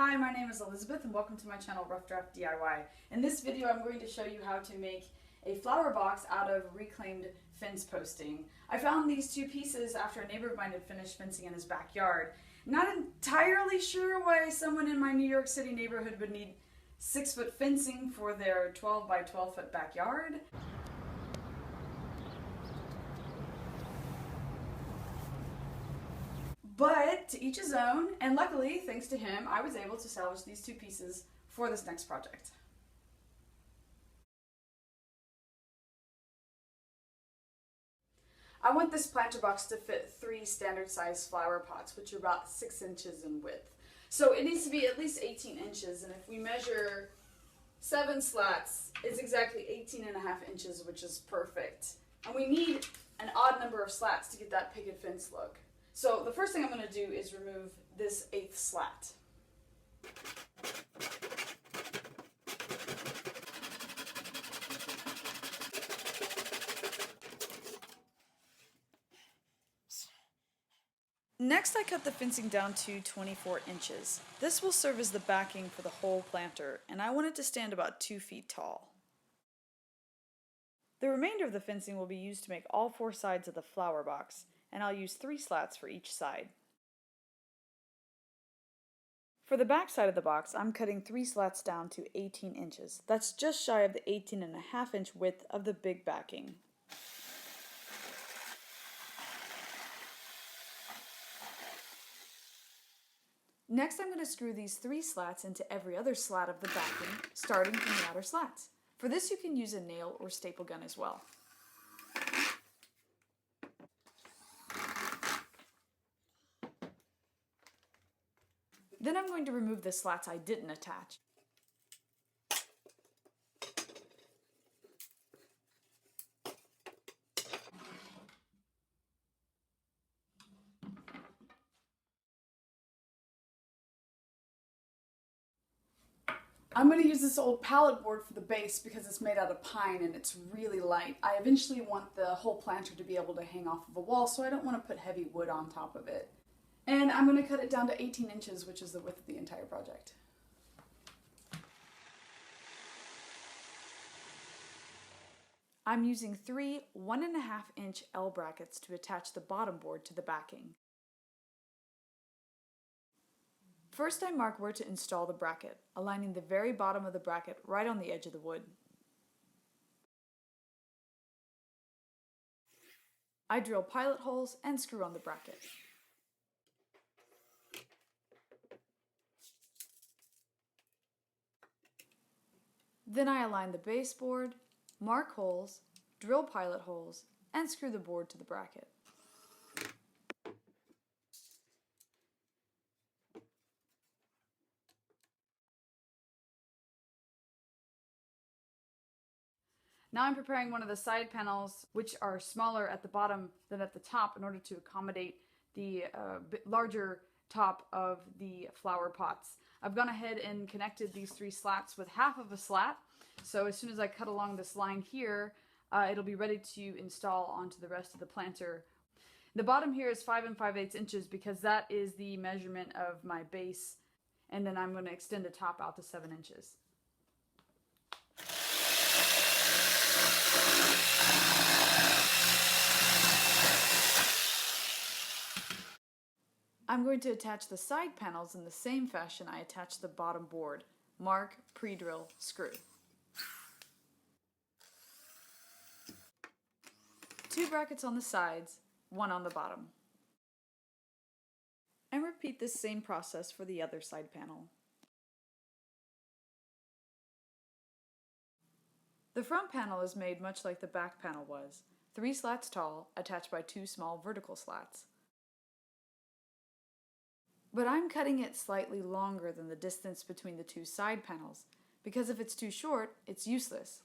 Hi, my name is Elizabeth and welcome to my channel RoughDraftDIY. In this video I'm going to show you how to make a flower box out of reclaimed fence posting. I found these two pieces after a neighbor of mine had finished fencing in his backyard. Not entirely sure why someone in my New York City neighborhood would need 6-foot fencing for their 12 by 12 foot backyard. But to each his own, and luckily, thanks to him, I was able to salvage these two pieces for this next project. I want this planter box to fit 3 standard size flower pots, which are about 6 inches in width. So it needs to be at least 18 inches, and if we measure 7 slats, it's exactly 18.5 inches, which is perfect. And we need an odd number of slats to get that picket fence look. So the first thing I'm going to do is remove this 8th slat. Next, I cut the fencing down to 24 inches. This will serve as the backing for the whole planter, and I want it to stand about 2 feet tall. The remainder of the fencing will be used to make all 4 sides of the flower box, and I'll use 3 slats for each side. For the back side of the box, I'm cutting 3 slats down to 18 inches. That's just shy of the 18.5 inch width of the big backing. Next, I'm going to screw these 3 slats into every other slat of the backing, starting from the outer slats. For this, you can use a nail or staple gun as well. Then I'm going to remove the slats I didn't attach. I'm going to use this old pallet board for the base because it's made out of pine and it's really light. I eventually want the whole planter to be able to hang off of a wall, so I don't want to put heavy wood on top of it. And I'm going to cut it down to 18 inches, which is the width of the entire project. I'm using 3 1.5-inch L brackets to attach the bottom board to the backing. First, I mark where to install the bracket, aligning the very bottom of the bracket right on the edge of the wood. I drill pilot holes and screw on the bracket. Then I align the baseboard, mark holes, drill pilot holes, and screw the board to the bracket. Now I'm preparing one of the side panels, which are smaller at the bottom than at the top, in order to accommodate the larger top of the flower pots. I've gone ahead and connected these 3 slats with half of a slat, so as soon as I cut along this line here, it'll be ready to install onto the rest of the planter. The bottom here is 5 5/8 inches because that is the measurement of my base, and then I'm going to extend the top out to 7 inches. I'm going to attach the side panels in the same fashion I attached the bottom board. Mark, pre-drill, screw. 2 brackets on the sides, 1 on the bottom. And repeat this same process for the other side panel. The front panel is made much like the back panel was, 3 slats tall, attached by 2 small vertical slats. But I'm cutting it slightly longer than the distance between the 2 side panels, because if it's too short, it's useless.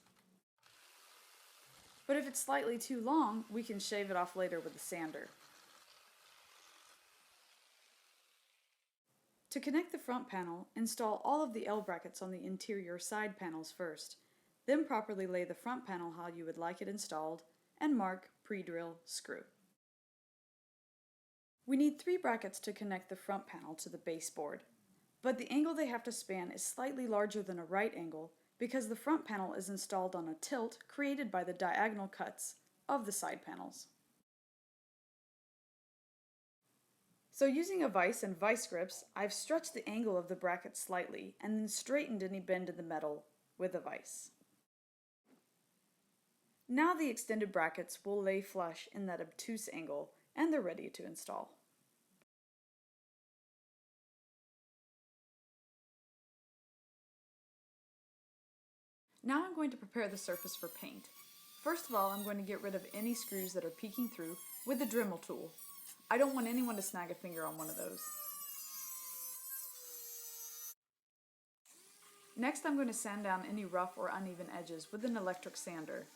But if it's slightly too long, we can shave it off later with a sander. To connect the front panel, install all of the L brackets on the interior side panels first, then properly lay the front panel how you would like it installed, and mark, pre-drill, screw. We need 3 brackets to connect the front panel to the baseboard. but the angle they have to span is slightly larger than a right angle because the front panel is installed on a tilt created by the diagonal cuts of the side panels. So using a vise and vice grips, I've stretched the angle of the bracket slightly and then straightened any bend in the metal with a vise. Now the extended brackets will lay flush in that obtuse angle and they're ready to install. Now I'm going to prepare the surface for paint. First of all, I'm going to get rid of any screws that are peeking through with the Dremel tool. I don't want anyone to snag a finger on one of those. Next, I'm going to sand down any rough or uneven edges with an electric sander.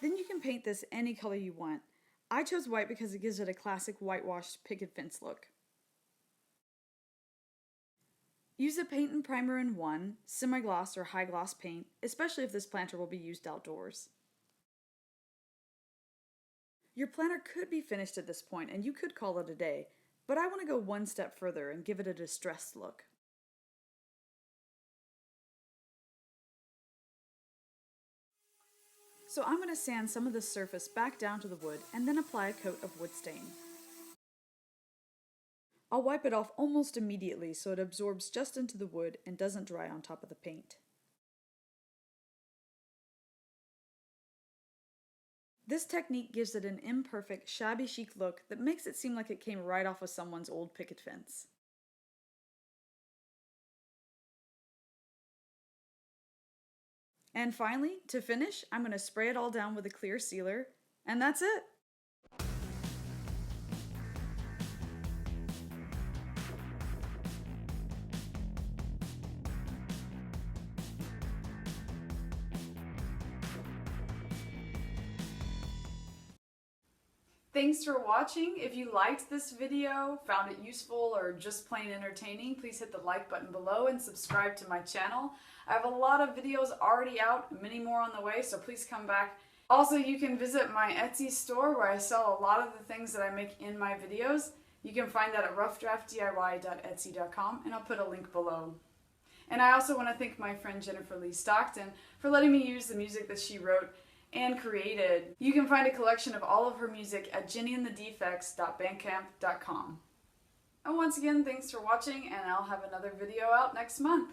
Then you can paint this any color you want. I chose white because it gives it a classic whitewashed picket fence look. Use a paint and primer in 1, semi-gloss or high gloss paint, especially if this planter will be used outdoors. Your planter could be finished at this point and you could call it a day, but I want to go one step further and give it a distressed look. So I'm going to sand some of the surface back down to the wood and then apply a coat of wood stain. I'll wipe it off almost immediately so it absorbs just into the wood and doesn't dry on top of the paint. This technique gives it an imperfect, shabby chic look that makes it seem like it came right off of someone's old picket fence. And finally, to finish, I'm going to spray it all down with a clear sealer, and that's it! Thanks for watching. If you liked this video, found it useful, or just plain entertaining, please hit the like button below and subscribe to my channel. I have a lot of videos already out, many more on the way, so please come back. Also, you can visit my Etsy store where I sell a lot of the things that I make in my videos. You can find that at RoughDraftDIY.etsy.com, and I'll put a link below. And I also want to thank my friend Jennifer Lee Stockton for letting me use the music that she wrote and created. You can find a collection of all of her music at jennyandthedefects.bandcamp.com. And once again, thanks for watching, and I'll have another video out next month.